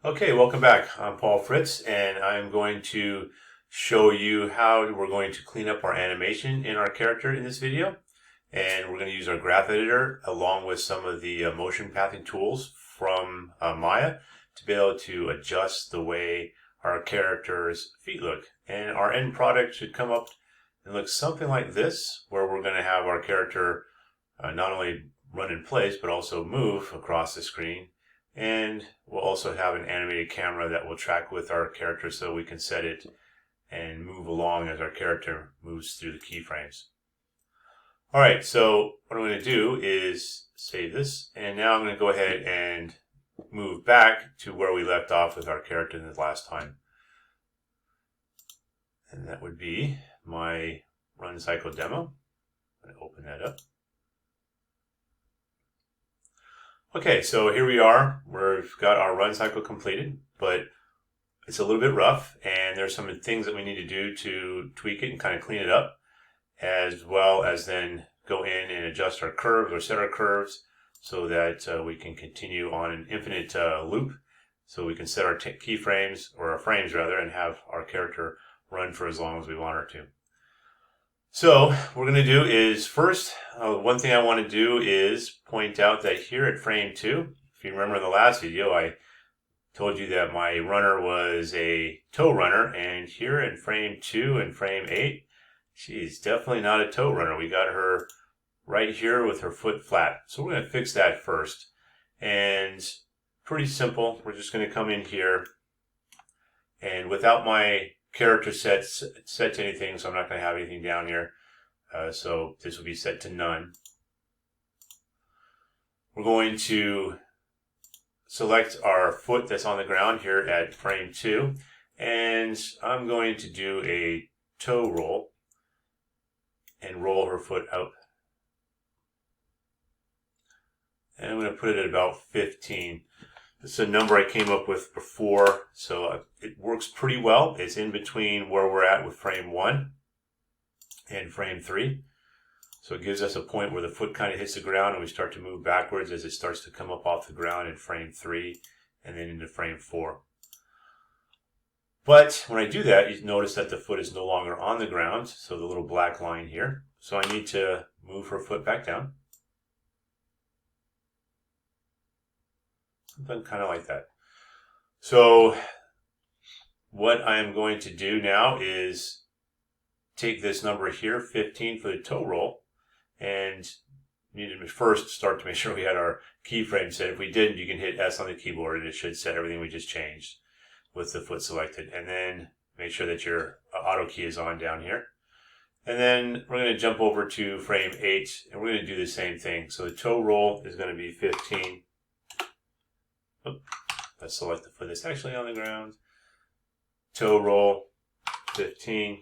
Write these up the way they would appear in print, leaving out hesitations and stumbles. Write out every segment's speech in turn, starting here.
Okay, welcome back. I'm Paul Fritz, and I'm going to show you how we're going to clean up our animation in our character in this video. And we're going to use our graph editor along with some of the motion pathing tools from Maya to be able to adjust the way our character's feet look. And our end product should come up and look something like this, where we're going to have our character not only run in place, but also move across the screen. And we'll also have an animated camera that will track with our character so we can set it and move along as our character moves through the keyframes. Alright, so what I'm going to do is save this, and now I'm going to go ahead and move back to where we left off with our character in the last time. And that would be my run cycle demo. I'm going to open that up. Okay, so here we are. We've got our run cycle completed, but it's a little bit rough, and there's some things that we need to do to tweak it and kind of clean it up, as well as then go in and adjust our curves or set our curves so that we can continue on an infinite loop. So we can set our keyframes, or our frames rather, and have our character run for as long as we want her to. So what we're going to do is first, one thing I want to do is point out that here at frame 2, if you remember in the last video, I told you that my runner was a toe runner, and here in frame 2 and frame 8, she's definitely not a toe runner. We got her right here with her foot flat. So we're going to fix that first. And pretty simple. We're just going to come in here, and without my character set to anything, so I'm not going to have anything down here. So this will be set to none. We're going to select our foot that's on the ground here at frame 2, and I'm going to do a toe roll and roll her foot out. And I'm going to put it at about 15. This is a number I came up with before, so it works pretty well. It's in between where we're at with frame 1 and frame 3. So it gives us a point where the foot kind of hits the ground and we start to move backwards as it starts to come up off the ground in frame 3 and then into frame 4. But when I do that, you notice that the foot is no longer on the ground, so the little black line here. So I need to move her foot back down. Something kind of like that. So what I am going to do now is take this number here, 15 for the toe roll, and needed to first start to make sure we had our keyframe set. If we didn't, you can hit S on the keyboard and it should set everything we just changed with the foot selected. And then make sure that your auto key is on down here. And then we're going to jump over to frame 8 and we're going to do the same thing. So the toe roll is going to be 15. Let's select the foot that's actually on the ground. Toe roll, 15.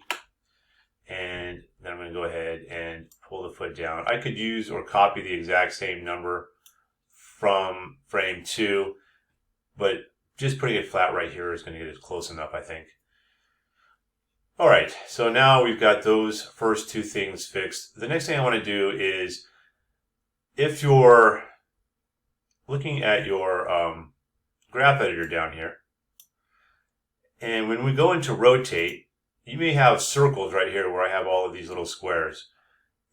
And then I'm going to go ahead and pull the foot down. I could use or copy the exact same number from frame 2, but just putting it flat right here is going to get it close enough, I think. Alright, so now we've got those first two things fixed. The next thing I want to do is, if you're looking at your graph editor down here, and when we go into rotate, you may have circles right here where I have all of these little squares.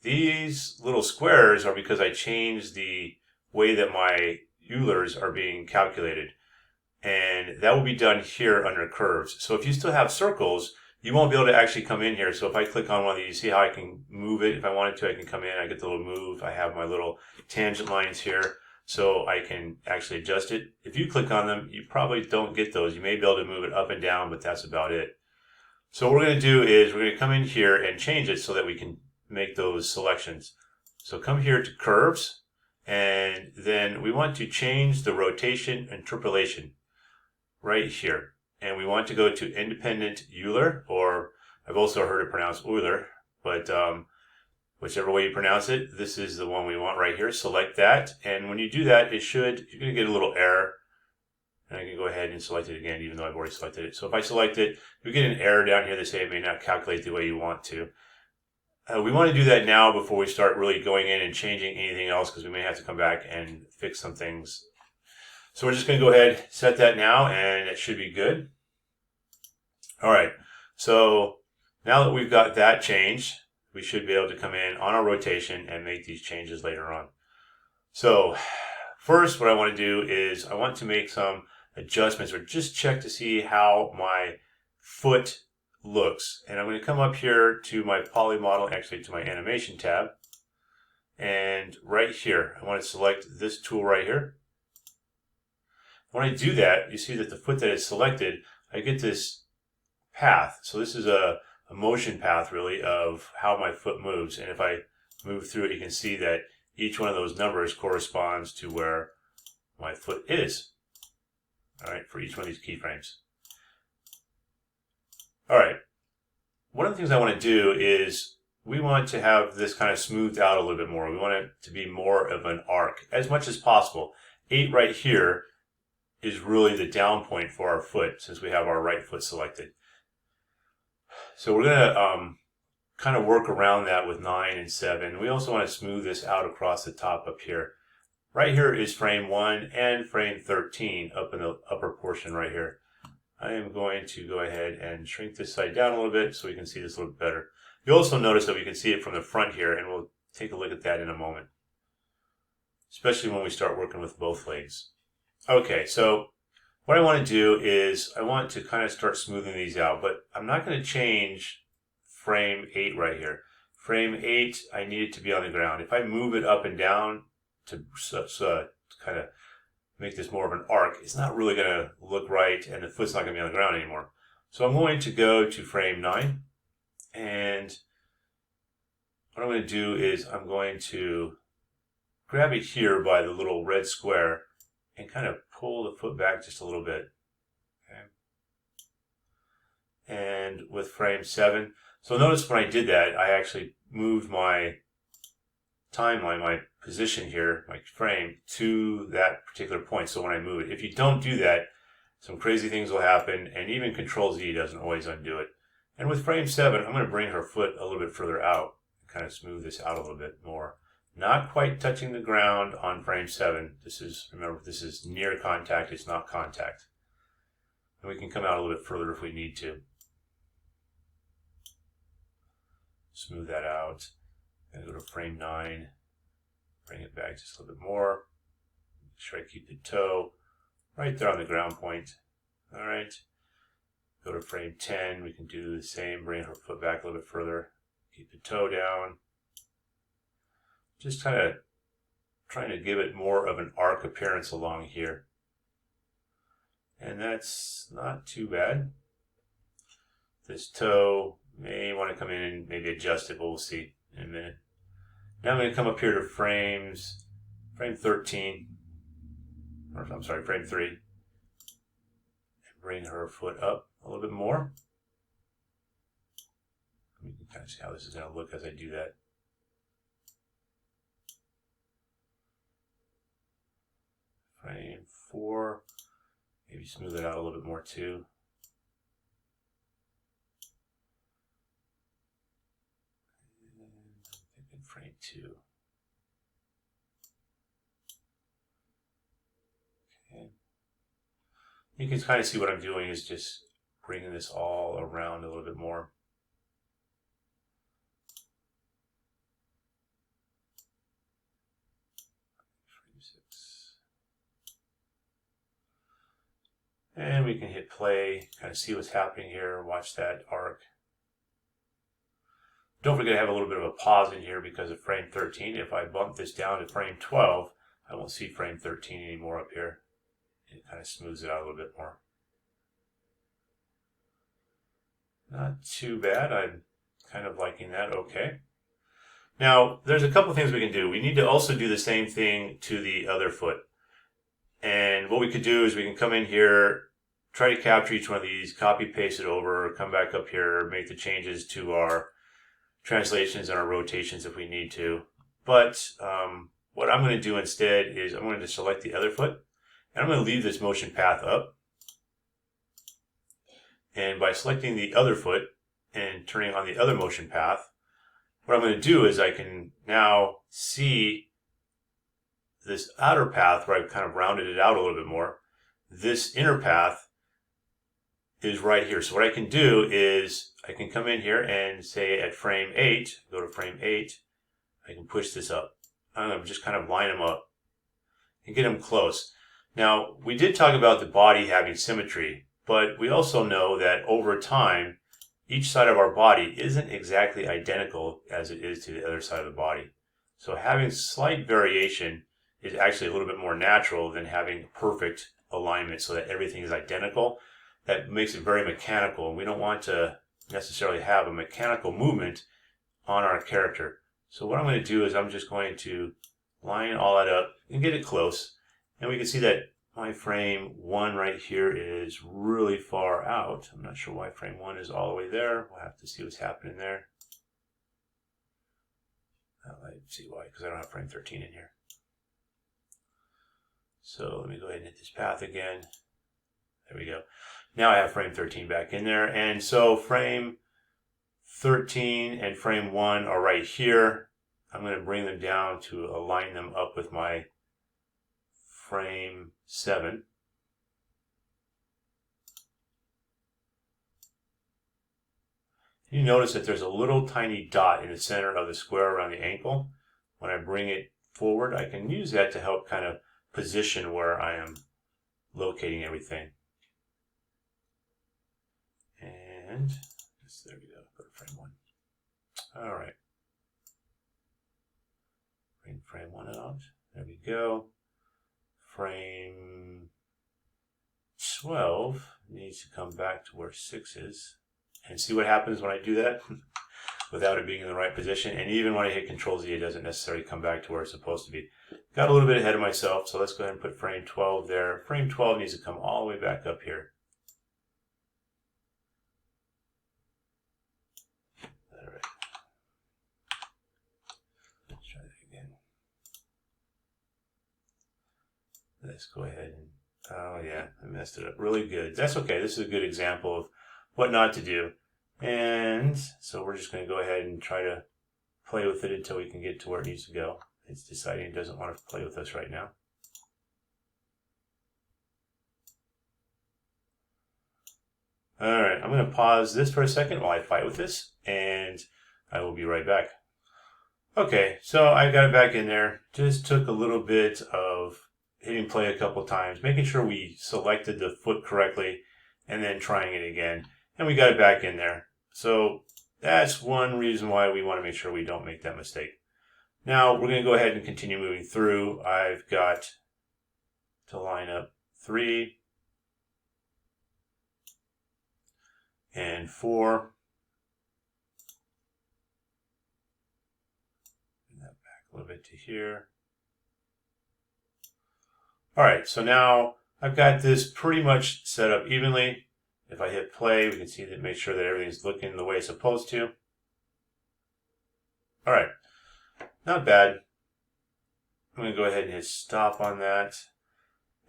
These little squares are because I changed the way that my Eulers are being calculated, and that will be done here under curves. So if you still have circles, you won't be able to actually come in here. So if I click on one of these, see how I can move it? If I wanted to, I can come in, I get the little move, I have my little tangent lines here. So I can actually adjust it. If you click on them, you probably don't get those. You may be able to move it up and down, but that's about it. So what we're going to do is we're going to come in here and change it so that we can make those selections. So come here to curves, and then we want to change the rotation interpolation right here. And we want to go to independent Euler, or I've also heard it pronounced Euler, but whichever way you pronounce it, this is the one we want right here. Select that, and when you do that, you're going to get a little error. And I can go ahead and select it again, even though I've already selected it. So if I select it, you get an error down here that say it may not calculate the way you want to. We want to do that now before we start really going in and changing anything else, because we may have to come back and fix some things. So we're just going to go ahead, set that now, and it should be good. All right, so now that we've got that changed, we should be able to come in on our rotation and make these changes later on. So first, what I want to do is I want to make some adjustments or just check to see how my foot looks. And I'm going to come up here to my poly model, actually to my animation tab. And right here, I want to select this tool right here. When I do that, you see that the foot that is selected, I get this path. So this is a motion path really of how my foot moves. And if I move through it, you can see that each one of those numbers corresponds to where my foot is. All right, for each one of these keyframes. All right, one of the things I want to do is we want to have this kind of smoothed out a little bit more. We want it to be more of an arc as much as possible. 8 right here is really the down point for our foot since we have our right foot selected. So we're going to kind of work around that with 9 and 7. We also want to smooth this out across the top up here. Right here is frame 1 and frame 13 up in the upper portion right here. I am going to go ahead and shrink this side down a little bit so we can see this a little bit better. You'll also notice that we can see it from the front here, and we'll take a look at that in a moment, especially when we start working with both legs. Okay, so what I want to do is I want to kind of start smoothing these out, but I'm not going to change frame 8 right here. Frame 8, I need it to be on the ground. If I move it up and down to kind of make this more of an arc, it's not really going to look right, and the foot's not going to be on the ground anymore. So I'm going to go to frame 9, and what I'm going to do is I'm going to grab it here by the little red square and kind of pull the foot back just a little bit. Okay. And with frame 7, so notice when I did that, I actually moved my timeline, my position here, my frame, to that particular point. So when I move it, if you don't do that, some crazy things will happen, and even Control-Z doesn't always undo it. And with frame 7, I'm going to bring her foot a little bit further out, kind of smooth this out a little bit more. Not quite touching the ground on frame 7. This is, remember, this is near contact, it's not contact. And we can come out a little bit further if we need to. Smooth that out. And go to frame 9. Bring it back just a little bit more. Make sure I keep the toe right there on the ground point. All right. Go to frame 10. We can do the same. Bring her foot back a little bit further. Keep the toe down. Just kind of trying to give it more of an arc appearance along here. And that's not too bad. This toe may want to come in and maybe adjust it, but we'll see in a minute. Now I'm going to come up here to frame 13, or I'm sorry, frame 3, and bring her foot up a little bit more. You can kind of see how this is going to look as I do that. Frame 4, maybe smooth it out a little bit more too. And frame 2. Okay. You can kind of see what I'm doing is just bringing this all around a little bit more. And we can hit play, kind of see what's happening here, watch that arc. Don't forget to have a little bit of a pause in here because of frame 13. If I bump this down to frame 12, I won't see frame 13 anymore up here. It kind of smooths it out a little bit more. Not too bad. I'm kind of liking that. Okay. Now, there's a couple things we can do. We need to also do the same thing to the other foot. And what we could do is we can come in here, try to capture each one of these, copy, paste it over, come back up here, make the changes to our translations and our rotations if we need to. But what I'm going to do instead is I'm going to select the other foot, and I'm going to leave this motion path up. And by selecting the other foot and turning on the other motion path, what I'm going to do is I can now see this outer path where I've kind of rounded it out a little bit more, this inner path is right here. So what I can do is I can come in here and say at frame 8, go to frame 8, I can push this up. I'm going to just kind of line them up and get them close. Now, we did talk about the body having symmetry, but we also know that over time, each side of our body isn't exactly identical as it is to the other side of the body. So having slight variation is actually a little bit more natural than having perfect alignment so that everything is identical. That makes it very mechanical, and we don't want to necessarily have a mechanical movement on our character. So what I'm going to do is I'm just going to line all that up and get it close. And we can see that my frame 1 right here is really far out. I'm not sure why frame 1 is all the way there. We'll have to see what's happening there. Let's see why, because I don't have frame 13 in here. So let me go ahead and hit this path again. There we go. Now I have frame 13 back in there. And so frame 13 and frame 1 are right here. I'm going to bring them down to align them up with my frame 7. You notice that there's a little tiny dot in the center of the square around the ankle. When I bring it forward, I can use that to help kind of position where I am locating everything. And there we go, go to frame 1. All right. Bring frame 1 out. There we go. Frame 12 needs to come back to where 6 is. And see what happens when I do that without it being in the right position. And even when I hit Control Z, it doesn't necessarily come back to where it's supposed to be. Got a little bit ahead of myself, so let's go ahead and put frame 12 there. Frame 12 needs to come all the way back up here. All right. Let's try that again. Let's go ahead and, oh yeah, I messed it up really good. That's okay. This is a good example of what not to do. And so we're just going to go ahead and try to play with it until we can get to where it needs to go. It's deciding it doesn't want to play with us right now. All right, I'm going to pause this for a second while I fight with this, and I will be right back. Okay, so I got it back in there. Just took a little bit of hitting play a couple times, making sure we selected the foot correctly, and then trying it again. And we got it back in there. So that's one reason why we want to make sure we don't make that mistake. Now we're going to go ahead and continue moving through. I've got to line up 3 and 4. Bring that back a little bit to here. All right, so now I've got this pretty much set up evenly. If I hit play, we can see that, make sure that everything's looking the way it's supposed to. All right, not bad. I'm going to go ahead and hit stop on that.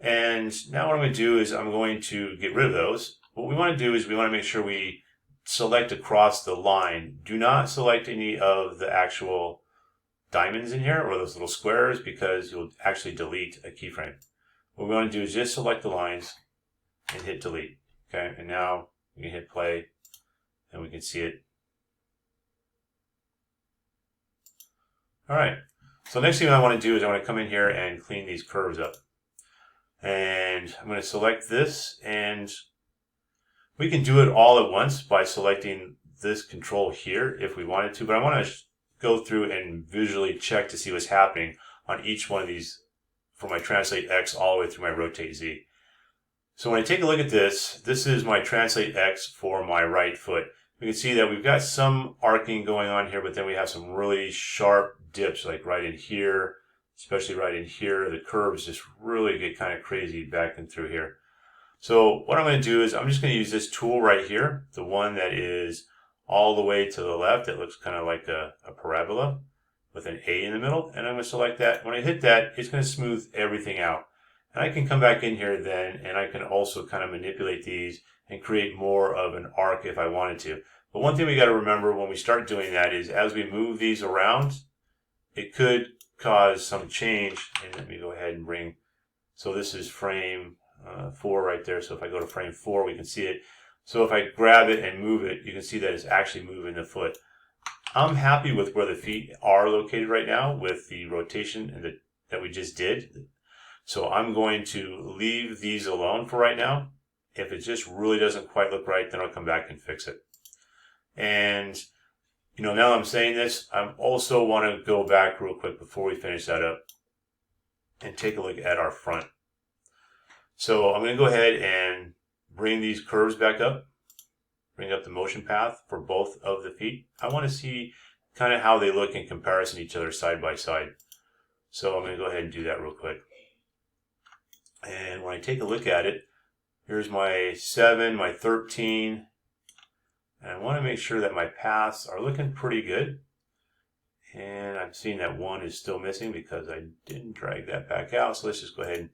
And now what I'm going to do is I'm going to get rid of those. What we want to do is we want to make sure we select across the line. Do not select any of the actual diamonds in here or those little squares because you'll actually delete a keyframe. What we want to do is just select the lines and hit delete. Okay, and now we can hit play and we can see it. All right, so next thing I want to do is I want to come in here and clean these curves up. And I'm going to select this, and we can do it all at once by selecting this control here if we wanted to, but I want to go through and visually check to see what's happening on each one of these from my Translate X all the way through my Rotate Z. So when I take a look at this, this is my Translate X for my right foot. We can see that we've got some arcing going on here, but then we have some really sharp dips, like right in here, especially right in here. The curves just really get kind of crazy back and through here. So what I'm going to do is I'm just going to use this tool right here, the one that is all the way to the left. It looks kind of like a parabola with an A in the middle, and I'm going to select that. When I hit that, it's going to smooth everything out. And I can come back in here then, and I can also kind of manipulate these and create more of an arc if I wanted to. But one thing we got to remember when we start doing that is as we move these around, it could cause some change. And let me go ahead and bring, so this is frame 4 right there. So if I go to frame 4, we can see it. So if I grab it and move it, you can see that it's actually moving the foot. I'm happy with where the feet are located right now with the rotation and that we just did. So I'm going to leave these alone for right now. If it just really doesn't quite look right, then I'll come back and fix it. And, you know, now that I'm saying this, I also want to go back real quick before we finish that up and take a look at our front. So I'm going to go ahead and bring these curves back up. Bring up the motion path for both of the feet. I want to see kind of how they look in comparison to each other side by side. So I'm going to go ahead and do that real quick. And when I take a look at it, here's my 7, my 13. And I want to make sure that my paths are looking pretty good. And I'm seeing that 1 is still missing because I didn't drag that back out. So let's just go ahead and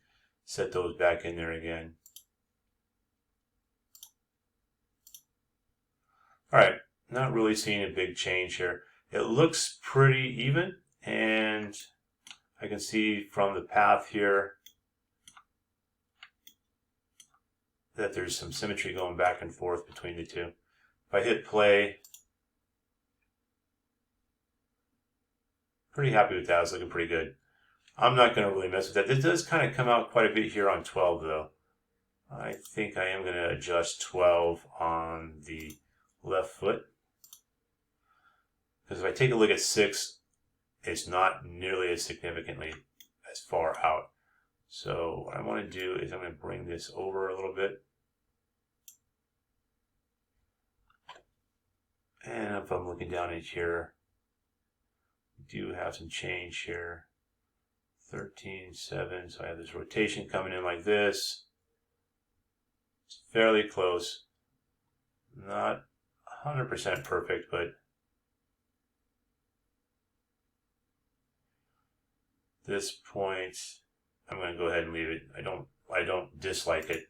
set those back in there again. All right, not really seeing a big change here. It looks pretty even, and I can see from the path here that there's some symmetry going back and forth between the two. If I hit play, pretty happy with that. It's looking pretty good. I'm not going to really mess with that. This does kind of come out quite a bit here on 12, though. I think I am going to adjust 12 on the left foot, because if I take a look at 6, it's not nearly as significantly as far out. So what I want to do is I'm going to bring this over a little bit, and if I'm looking down at here, we do have some change here. 13, 7, so I have this rotation coming in like this. It's fairly close, not 100% perfect, but this point, I'm going to go ahead and leave it. I don't dislike it.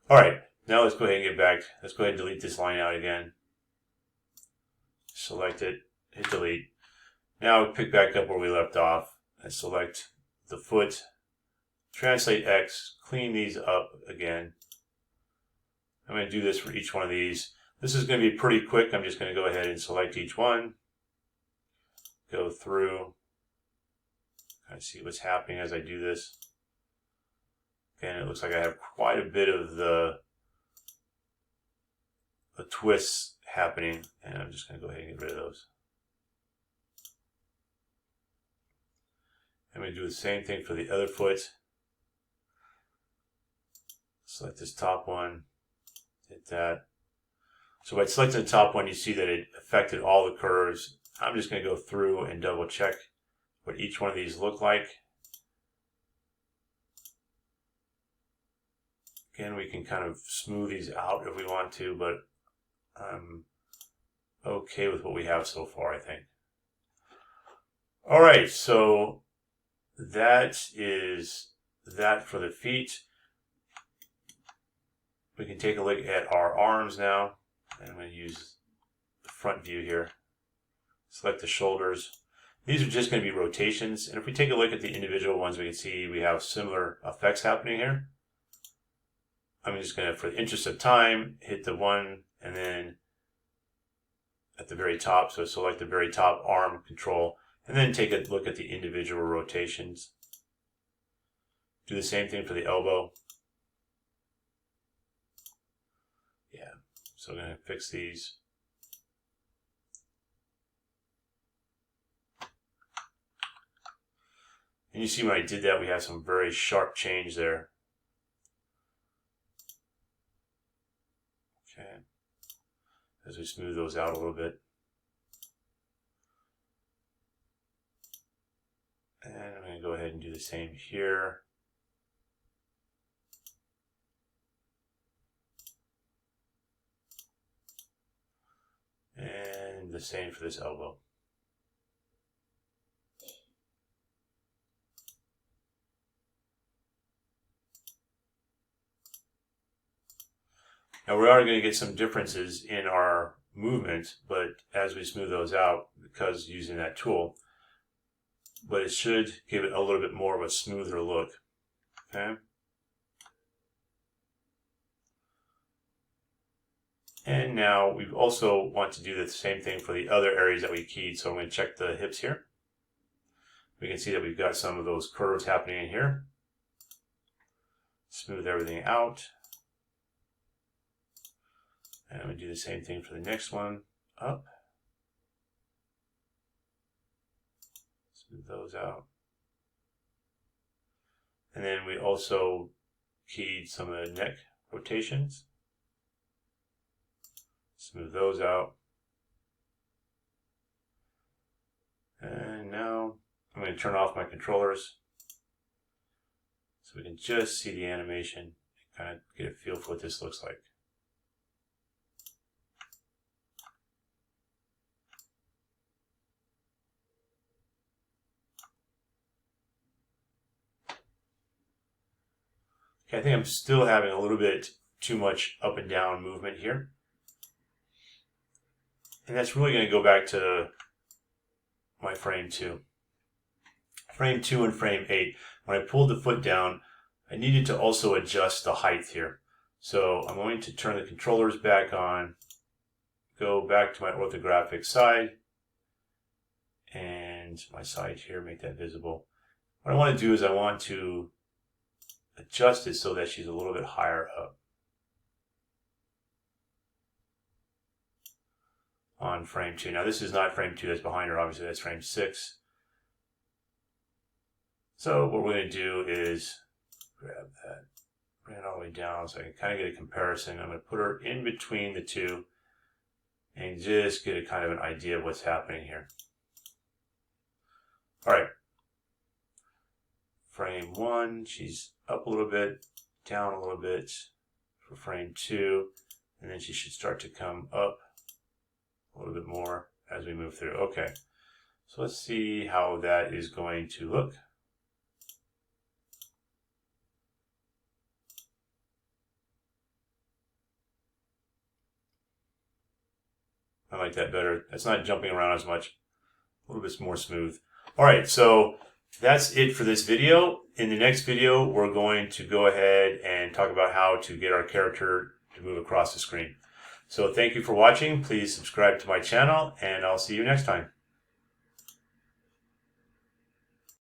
All right, now let's go ahead and get back. Let's go ahead and delete this line out again. Select it, hit delete. Now pick back up where we left off and select the foot. Translate X, clean these up again. I'm going to do this for each one of these. This is going to be pretty quick. I'm just going to go ahead and select each one, go through, kind of see what's happening as I do this. And it looks like I have quite a bit of the twists happening, and I'm just going to go ahead and get rid of those. I'm going to do the same thing for the other foot. Select this top one, hit that. So by selecting the top one, you see that it affected all the curves. I'm just going to go through and double check what each one of these look like. Again, we can kind of smooth these out if we want to, but I'm okay with what we have so far, I think. All right, so that is that for the feet. We can take a look at our arms now. And I'm going to use the front view here. Select the shoulders. These are just going to be rotations. And if we take a look at the individual ones, we can see we have similar effects happening here. I'm just going to, for the interest of time, hit the one and then at the very top. So select the very top arm control and then take a look at the individual rotations. Do the same thing for the elbow. So I'm going to fix these. And you see when I did that, we have some very sharp change there. Okay. As we smooth those out a little bit. And I'm going to go ahead and do the same here. And the same for this elbow. Now we are going to get some differences in our movement, but as we smooth those out, because using that tool, but it should give it a little bit more of a smoother look. Okay. And now we also want to do the same thing for the other areas that we keyed. So I'm going to check the hips here. We can see that we've got some of those curves happening in here. Smooth everything out. And I'm going to do the same thing for the next one. Up. Smooth those out. And then we also keyed some of the neck rotations. Smooth those out. And now I'm going to turn off my controllers so we can just see the animation and kind of get a feel for what this looks like. Okay, I think I'm still having a little bit too much up and down movement here. And that's really going to go back to my frame 2. Frame 2 and frame 8. When I pulled the foot down, I needed to also adjust the height here. So I'm going to turn the controllers back on, go back to my orthographic side, and my side here, make that visible. What I want to do is I want to adjust it so that she's a little bit higher up on frame 2. Now this is not frame 2 that's behind her, obviously that's frame 6. So what we're going to do is grab that, bring it all the way down so I can kind of get a comparison. I'm going to put her in between the two and just get a kind of an idea of what's happening here. Alright, frame 1, she's up a little bit, down a little bit for frame 2, and then she should start to come up a little bit more as we move through. Okay, so let's see how that is going to look. I like that better. It's not jumping around as much. A little bit more smooth. Alright, so that's it for this video. In the next video, we're going to go ahead and talk about how to get our character to move across the screen. So thank you for watching. Please subscribe to my channel, and I'll see you next time.